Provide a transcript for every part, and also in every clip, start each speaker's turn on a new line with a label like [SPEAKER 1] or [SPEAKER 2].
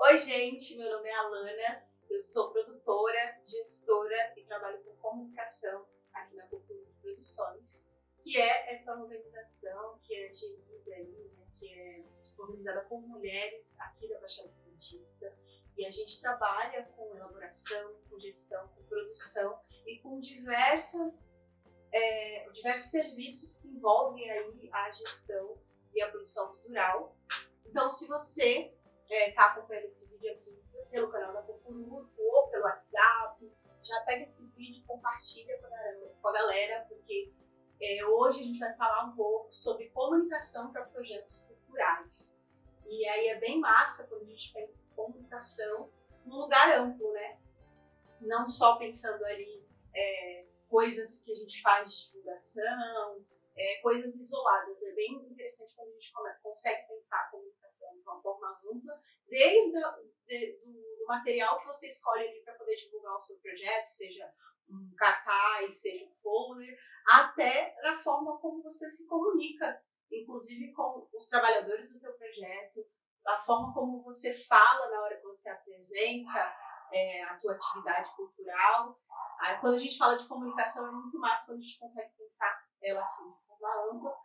[SPEAKER 1] Oi, gente, meu nome é Alana, eu sou produtora, gestora e trabalho com comunicação aqui na Cultura de Produções, que é essa organização que é gerida aí, né, que é organizada por mulheres aqui da Baixada Santista. E a gente trabalha com elaboração, com gestão, com produção e com diversos serviços que envolvem aí a gestão e a produção cultural. Então, se você está acompanhando esse vídeo aqui pelo canal da Cocuruto ou pelo WhatsApp, já pega esse vídeo e compartilha com a galera, porque hoje a gente vai falar um pouco sobre comunicação para projetos culturais. E aí é bem massa quando a gente pensa em comunicação num lugar amplo, né? Não só pensando ali coisas que a gente faz de divulgação, coisas isoladas. É bem interessante quando a gente consegue pensar a comunicação de uma forma ampla, desde do material que você escolhe ali para poder divulgar o seu projeto, seja um cartaz, seja um folder, até na forma como você se comunica, inclusive com os trabalhadores do teu projeto, a forma como você fala na hora que você apresenta a tua atividade cultural. Quando a gente fala de comunicação, é muito massa quando a gente consegue pensar ela assim, de forma ampla.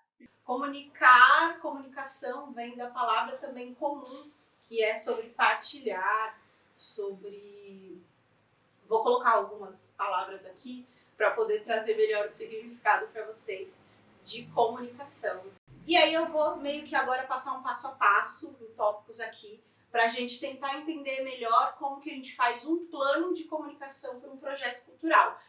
[SPEAKER 1] Comunicação vem da palavra também comum, que é sobre partilhar, sobre... Vou colocar algumas palavras aqui para poder trazer melhor o significado para vocês de comunicação. E aí eu vou meio que agora passar um passo a passo em tópicos aqui, para a gente tentar entender melhor como que a gente faz um plano de comunicação para um projeto cultural.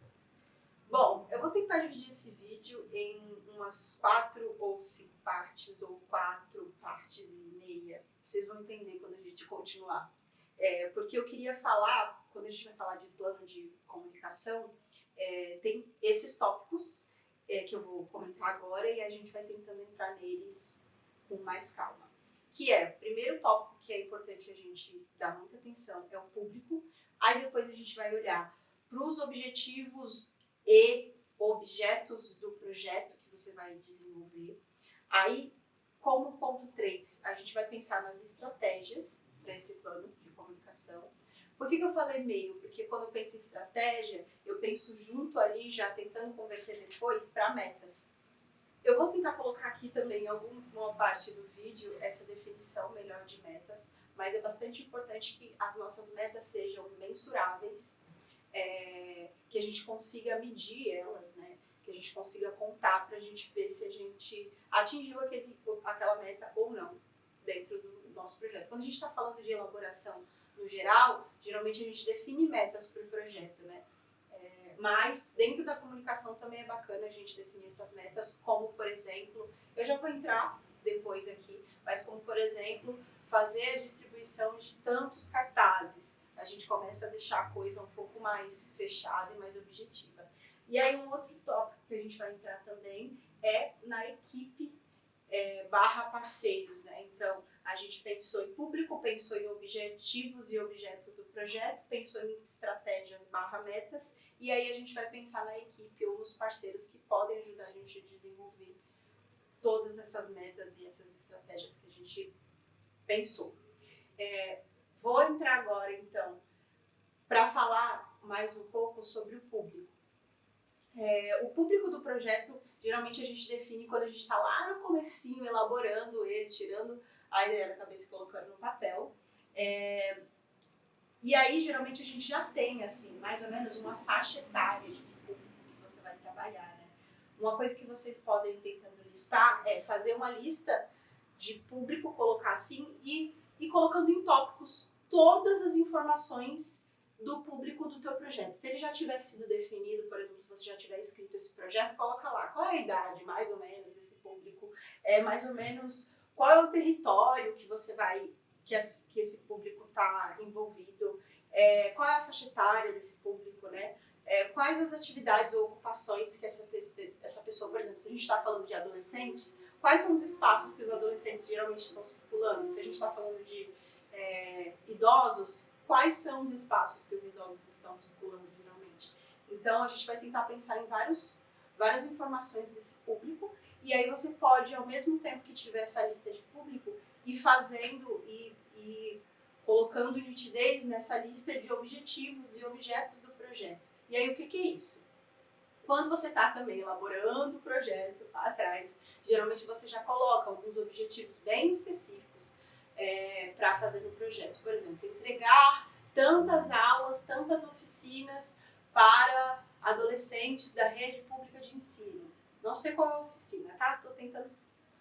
[SPEAKER 1] Bom, eu vou tentar dividir esse vídeo em umas 4 ou 5 partes, ou 4 partes e meia. Vocês vão entender quando a gente continuar. Porque eu queria falar, quando a gente vai falar de plano de comunicação, tem esses tópicos que eu vou comentar agora e a gente vai tentando entrar neles com mais calma. Que é, o primeiro tópico que é importante a gente dar muita atenção é o público. Aí depois a gente vai olhar para os objetivos e objetos do projeto que você vai desenvolver. Aí, como ponto 3, a gente vai pensar nas estratégias para esse plano de comunicação. Por que eu falei meio? Porque quando eu penso em estratégia, eu penso junto ali, já tentando converter depois para metas. Eu vou tentar colocar aqui também em alguma parte do vídeo essa definição melhor de metas, mas é bastante importante que as nossas metas sejam mensuráveis, que a gente consiga medir elas, né? Que a gente consiga contar para a gente ver se a gente atingiu aquela meta ou não dentro do nosso projeto. Quando a gente está falando de elaboração no geral, geralmente a gente define metas para o projeto, né? Mas dentro da comunicação também é bacana a gente definir essas metas, como por exemplo, eu já vou entrar depois aqui, mas como por exemplo, fazer a distribuição de tantos cartazes. A gente começa a deixar a coisa um pouco mais fechada e mais objetiva. E aí um outro tópico que a gente vai entrar também é na equipe barra parceiros, né? Então, a gente pensou em público, pensou em objetivos e objetos do projeto, pensou em estratégias barra metas, e aí a gente vai pensar na equipe ou nos parceiros que podem ajudar a gente a desenvolver todas essas metas e essas estratégias que a gente pensou. Vou entrar agora, então, para falar mais um pouco sobre o público. O público do projeto, geralmente a gente define quando a gente está lá no comecinho, elaborando ele, tirando a ideia da cabeça e colocando no papel. E aí, geralmente, a gente já tem, assim, mais ou menos uma faixa etária de público que você vai trabalhar, né? Uma coisa que vocês podem ir tentando listar é fazer uma lista de público, colocar assim, e colocando em tópicos todas as informações do público do teu projeto. Se ele já tiver sido definido, por exemplo, se você já tiver escrito esse projeto, coloca lá qual é a idade, mais ou menos, desse público, mais ou menos qual é o território que você vai, que esse público está envolvido, qual é a faixa etária desse público, né? Quais as atividades ou ocupações que essa pessoa, por exemplo, se a gente está falando de adolescentes, quais são os espaços que os adolescentes geralmente estão circulando? Se a gente está falando de idosos, quais são os espaços que os idosos estão circulando geralmente? Então, a gente vai tentar pensar em várias informações desse público, e aí você pode, ao mesmo tempo que tiver essa lista de público, ir fazendo e colocando nitidez nessa lista de objetivos e objetos do projeto. E aí o que é isso? Quando você está também elaborando o projeto lá atrás, geralmente você já coloca alguns objetivos bem específicos para fazer no projeto. Por exemplo, entregar tantas aulas, tantas oficinas para adolescentes da rede pública de ensino. Não sei qual é a oficina, tá? Estou tentando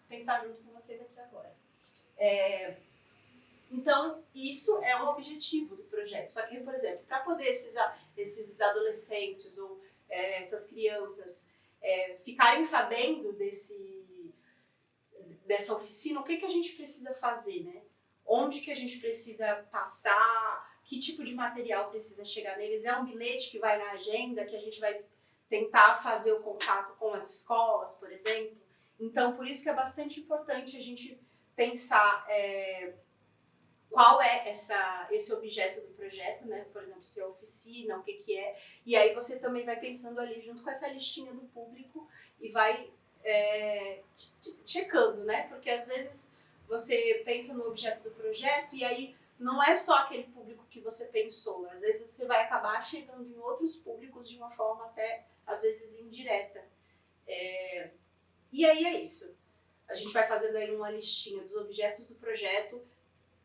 [SPEAKER 1] pensar junto com vocês aqui agora. Então, isso é um objetivo do projeto. Só que, por exemplo, para poder esses adolescentes ou essas crianças ficarem sabendo dessa oficina, o que a gente precisa fazer, né? Onde que a gente precisa passar, que tipo de material precisa chegar neles. É um bilhete que vai na agenda, que a gente vai tentar fazer o contato com as escolas, por exemplo. Então, por isso que é bastante importante a gente pensar qual é esse objeto do projeto, né? Por exemplo, se é oficina, o que é. E aí você também vai pensando ali junto com essa listinha do público e vai checando, né? Porque às vezes você pensa no objeto do projeto e aí não é só aquele público que você pensou. Às vezes você vai acabar chegando em outros públicos de uma forma até, às vezes, indireta. E aí é isso. A gente vai fazendo aí uma listinha dos objetos do projeto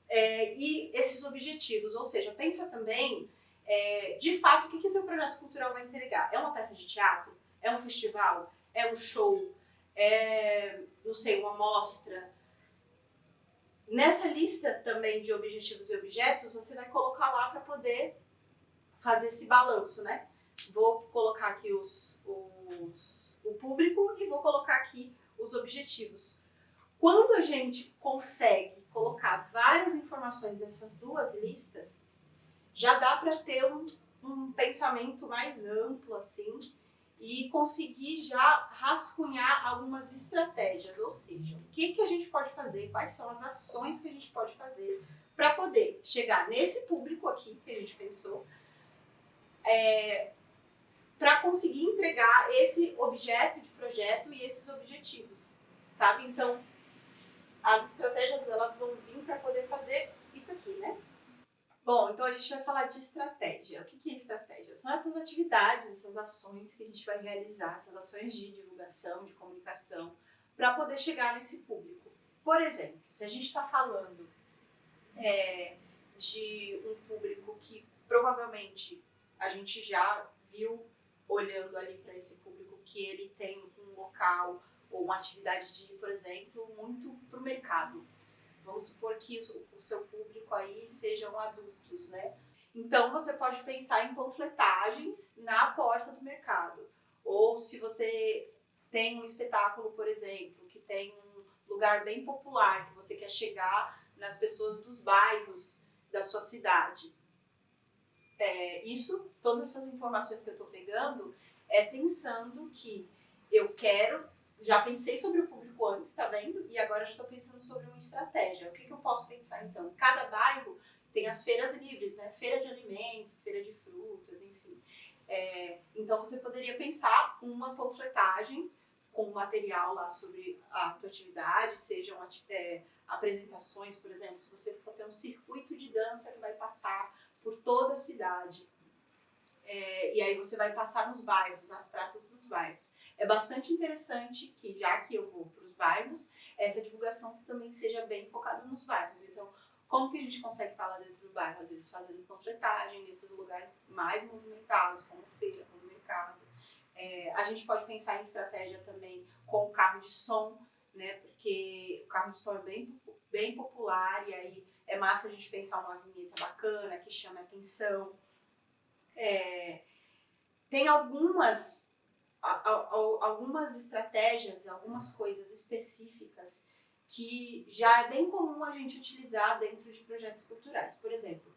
[SPEAKER 1] e esses objetivos. Ou seja, pensa também, de fato, o que o teu projeto cultural vai entregar. É uma peça de teatro? É um festival? É um show? Não sei, uma mostra? Nessa lista também de objetivos e objetos, você vai colocar lá para poder fazer esse balanço, né? Vou colocar aqui o público e vou colocar aqui os objetivos. Quando a gente consegue colocar várias informações nessas duas listas, já dá para ter um pensamento mais amplo, assim, e conseguir já rascunhar algumas estratégias, ou seja, o que a gente pode fazer, quais são as ações que a gente pode fazer para poder chegar nesse público aqui que a gente pensou, para conseguir entregar esse objeto de projeto e esses objetivos, sabe? Então, as estratégias elas vão vir para poder fazer isso aqui, né? Bom, então a gente vai falar de estratégia. O que é estratégia? São essas atividades, essas ações que a gente vai realizar, essas ações de divulgação, de comunicação, para poder chegar nesse público. Por exemplo, se a gente está falando de um público que provavelmente a gente já viu olhando ali para esse público que ele tem um local ou uma atividade de, por exemplo, muito para o mercado. Vamos supor que o seu público aí sejam adultos, né? Então, você pode pensar em panfletagens na porta do mercado. Ou se você tem um espetáculo, por exemplo, que tem um lugar bem popular, que você quer chegar nas pessoas dos bairros da sua cidade. Todas essas informações que eu estou pegando, pensando que eu quero... Já pensei sobre o público antes, tá vendo? E agora já estou pensando sobre uma estratégia. O que eu posso pensar, então? Cada bairro tem as feiras livres, né? Feira de alimento, feira de frutas, enfim. Então, você poderia pensar uma panfletagem com material lá sobre a tua atividade, sejam apresentações, por exemplo, se você for ter um circuito de dança que vai passar por toda a cidade. E aí você vai passar nos bairros, nas praças dos bairros. É bastante interessante que, já que eu vou para os bairros, essa divulgação também seja bem focada nos bairros. Então, como que a gente consegue estar lá dentro do bairro? Às vezes fazendo panfletagem nesses lugares mais movimentados, como feira, como mercado. A gente pode pensar em estratégia também com o carro de som, né? Porque o carro de som é bem popular e aí é massa a gente pensar uma vinheta bacana que chame a atenção. Tem algumas estratégias, algumas coisas específicas que já é bem comum a gente utilizar dentro de projetos culturais. Por exemplo,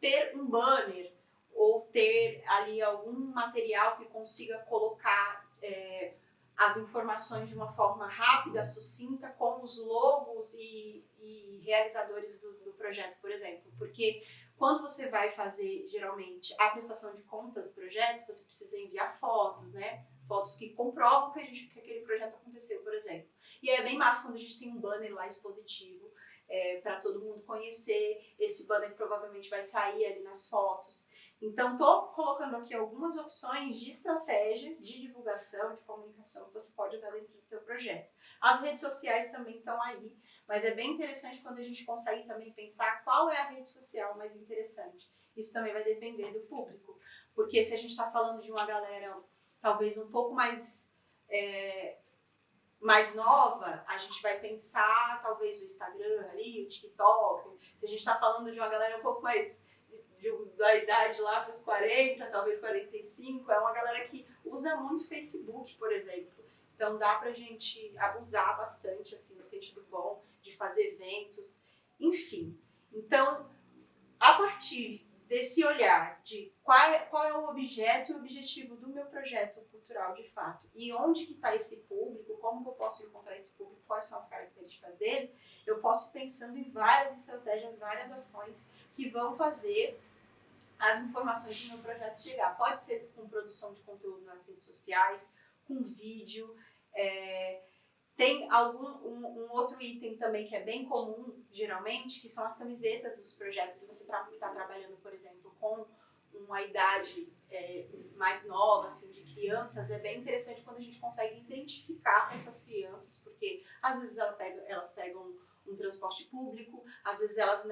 [SPEAKER 1] ter um banner ou ter ali algum material que consiga colocar as informações de uma forma rápida, sucinta, com os logos e realizadores do projeto, por exemplo. Porque quando você vai fazer, geralmente, a prestação de conta do projeto, você precisa enviar fotos, né? Fotos que comprovam que aquele projeto aconteceu, por exemplo. E é bem massa quando a gente tem um banner lá expositivo, para todo mundo conhecer. Esse banner provavelmente vai sair ali nas fotos. Então, estou colocando aqui algumas opções de estratégia de divulgação, de comunicação que você pode usar dentro do seu projeto. As redes sociais também estão aí, mas é bem interessante quando a gente consegue também pensar qual é a rede social mais interessante. Isso também vai depender do público, porque se a gente está falando de uma galera talvez um pouco mais nova, a gente vai pensar talvez o Instagram ali, o TikTok. Se a gente está falando de uma galera um pouco mais da idade lá para os 40, talvez 45, é uma galera que usa muito Facebook, por exemplo. Então dá pra gente abusar bastante, assim, no sentido bom, de fazer eventos, enfim. Então, a partir desse olhar de qual é o objeto e o objetivo do meu projeto cultural de fato, e onde que está esse público, como que eu posso encontrar esse público, quais são as características dele, eu posso ir pensando em várias estratégias, várias ações que vão fazer as informações do meu projeto chegar. Pode ser com produção de conteúdo nas redes sociais, com vídeo. Tem um outro item também que é bem comum, geralmente, que são as camisetas dos projetos. Se você está trabalhando, por exemplo, com uma idade mais nova, assim, de crianças, é bem interessante quando a gente consegue identificar essas crianças, porque às vezes elas pegam um transporte público, às vezes elas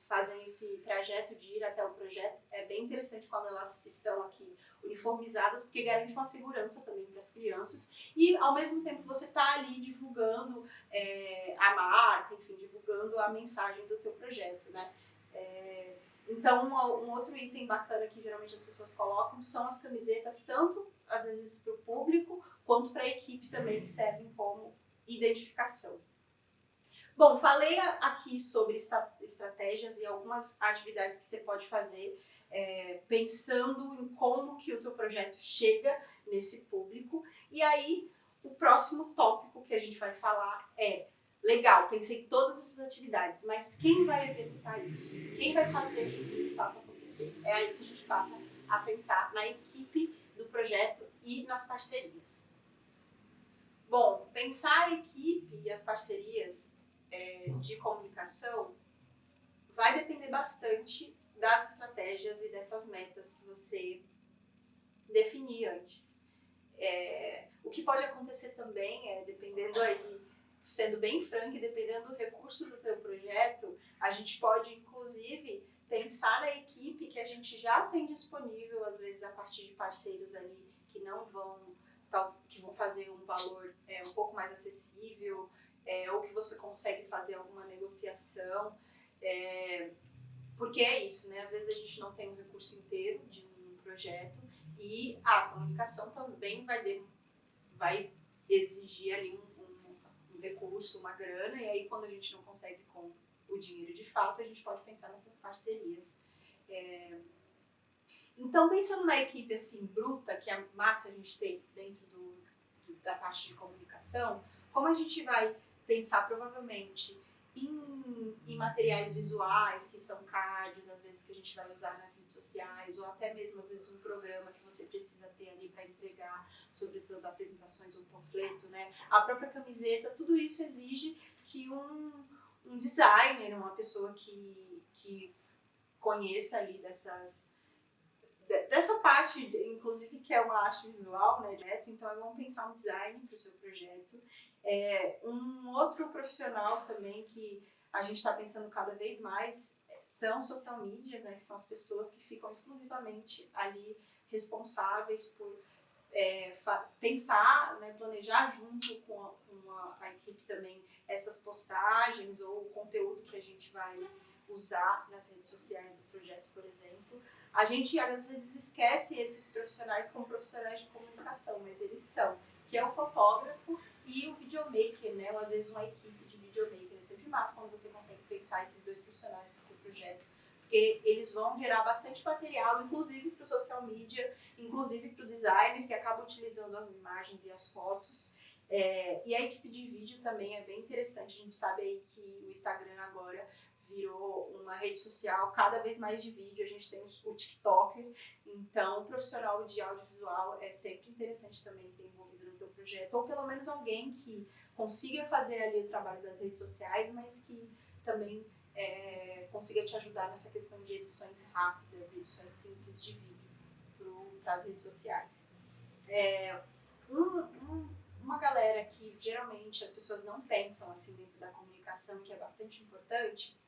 [SPEAKER 1] fazem esse trajeto de ir até o projeto. É bem interessante quando elas estão aqui uniformizadas, porque garante uma segurança também para as crianças e ao mesmo tempo você está ali divulgando a marca, enfim, divulgando a mensagem do teu projeto, né? Então um outro item bacana que geralmente as pessoas colocam são as camisetas, tanto às vezes para o público quanto para a equipe também, que servem como identificação. Bom, falei aqui sobre estratégias e algumas atividades que você pode fazer pensando em como que o teu projeto chega nesse público. E aí, o próximo tópico que a gente vai falar legal, pensei em todas essas atividades, mas quem vai executar isso? Quem vai fazer isso de fato acontecer? É aí que a gente passa a pensar na equipe do projeto e nas parcerias. Bom, pensar a equipe e as parcerias de comunicação vai depender bastante das estratégias e dessas metas que você definir antes. O que pode acontecer também dependendo aí, sendo bem franco e dependendo do recurso do teu projeto, a gente pode inclusive pensar na equipe que a gente já tem disponível, às vezes a partir de parceiros ali que vão fazer um valor um pouco mais acessível, ou que você consegue fazer alguma negociação, porque é isso, né? Às vezes a gente não tem um recurso inteiro de um projeto e a comunicação também vai exigir ali um recurso, uma grana, e aí quando a gente não consegue com o dinheiro de fato, a gente pode pensar nessas parcerias. Então, pensando na equipe assim, bruta, que é massa a gente ter dentro da parte de comunicação, como a gente vai pensar provavelmente em materiais visuais, que são cards, às vezes que a gente vai usar nas redes sociais, ou até mesmo às vezes um programa que você precisa ter ali para entregar sobre as suas apresentações, um panfleto, né? A própria camiseta, tudo isso exige que um designer, uma pessoa que conheça ali dessa parte, inclusive, que é uma arte visual, né? Então, vamos pensar um design para o seu projeto. Um outro profissional também que a gente está pensando cada vez mais são social medias, né? Que são as pessoas que ficam exclusivamente ali responsáveis por pensar, né? Planejar junto com a equipe também essas postagens ou o conteúdo que a gente vai usar nas redes sociais do projeto, por exemplo. A gente às vezes esquece esses profissionais como profissionais de comunicação, mas eles são, que é o fotógrafo e o videomaker, né? Ou às vezes uma equipe de videomaker. É sempre massa quando você consegue pensar esses dois profissionais para o seu projeto, porque eles vão gerar bastante material, inclusive para o social media, inclusive para o designer, que acaba utilizando as imagens e as fotos. E a equipe de vídeo também é bem interessante. A gente sabe aí que o Instagram agora virou uma rede social cada vez mais de vídeo, a gente tem o TikTok, então o profissional de audiovisual é sempre interessante também ter envolvido no teu projeto, ou pelo menos alguém que consiga fazer ali o trabalho das redes sociais, mas que também consiga te ajudar nessa questão de edições rápidas, edições simples de vídeo para as redes sociais. Uma galera que geralmente as pessoas não pensam assim dentro da comunicação, que é bastante importante,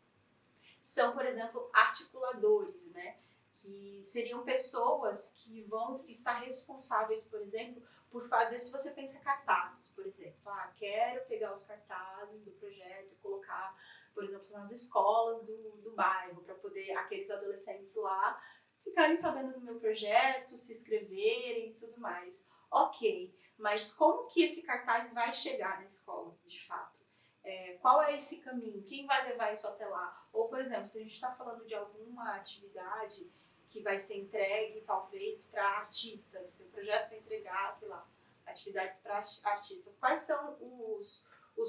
[SPEAKER 1] são, por exemplo, articuladores, né? Que seriam pessoas que vão estar responsáveis, por exemplo, por fazer, se você pensa cartazes, por exemplo, quero pegar os cartazes do projeto e colocar, por exemplo, nas escolas do bairro, para poder aqueles adolescentes lá ficarem sabendo do meu projeto, se inscreverem e tudo mais. Ok, mas como que esse cartaz vai chegar na escola, de fato? Qual é esse caminho? Quem vai levar isso até lá? Ou, por exemplo, se a gente está falando de alguma atividade que vai ser entregue, talvez, para artistas, tem um projeto para entregar, sei lá, atividades para artistas. Quais são os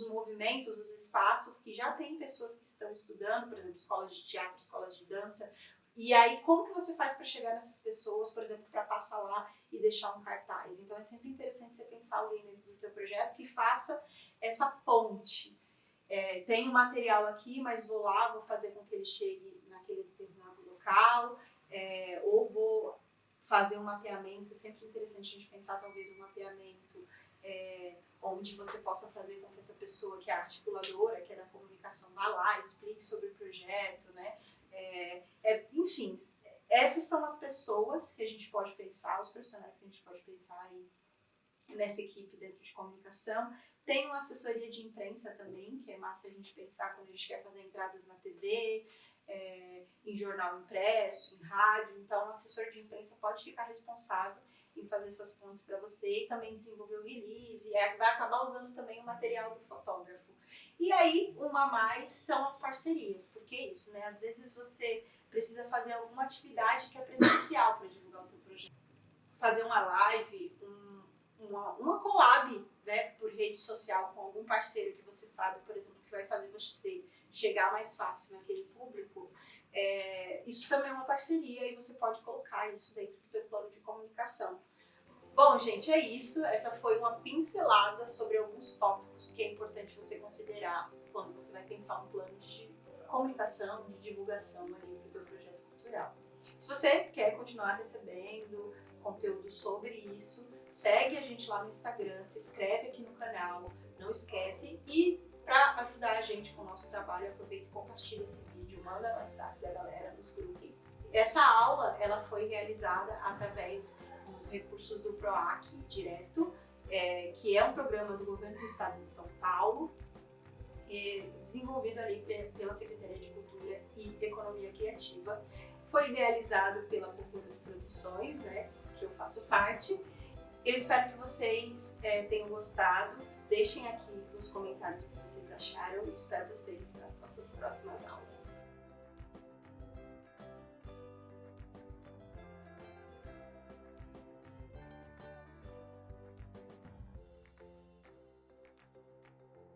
[SPEAKER 1] movimentos, os espaços que já tem pessoas que estão estudando, por exemplo, escolas de teatro, escolas de dança, e aí como que você faz para chegar nessas pessoas, por exemplo, para passar lá e deixar um cartaz? Então é sempre interessante você pensar alguém dentro do teu projeto que faça essa ponte. Tem um material aqui, mas vou lá, vou fazer com que ele chegue naquele determinado local, ou vou fazer um mapeamento. É sempre interessante a gente pensar talvez um mapeamento onde você possa fazer com que essa pessoa que é articuladora, que é da comunicação, vá lá, explique sobre o projeto, né? Enfim, essas são as pessoas que a gente pode pensar, os profissionais que a gente pode pensar aí nessa equipe dentro de comunicação. Tem uma assessoria de imprensa também, que é massa a gente pensar quando a gente quer fazer entradas na TV, em jornal impresso, em rádio. Então, o assessor de imprensa pode ficar responsável em fazer essas pontes para você e também desenvolver o release, e vai acabar usando também o material do fotógrafo. E aí, uma a mais são as parcerias, porque é isso, né? Às vezes você precisa fazer alguma atividade que é presencial para divulgar o teu projeto. Fazer uma live, uma collab, né, por rede social com algum parceiro que você sabe, por exemplo, que vai fazer você chegar mais fácil naquele público. Isso também é uma parceria e você pode colocar isso dentro do teu plano de comunicação. Bom, gente, é isso. Essa foi uma pincelada sobre alguns tópicos que é importante você considerar quando você vai pensar um plano de comunicação, de divulgação ali para o teu projeto cultural. Se você quer continuar recebendo conteúdo sobre isso, segue a gente lá no Instagram, se inscreve aqui no canal, não esquece. E para ajudar a gente com o nosso trabalho, aproveita e compartilha esse vídeo, manda no WhatsApp da galera, nos grupos. Essa aula ela foi realizada através dos recursos do PROAC direto, que é um programa do Governo do Estado de São Paulo, desenvolvido ali pela Secretaria de Cultura e Economia Criativa. Foi idealizado pela Procura de Produções, né, que eu faço parte. Eu espero que vocês tenham gostado. Deixem aqui nos comentários o que vocês acharam e espero vocês nas nossas próximas aulas.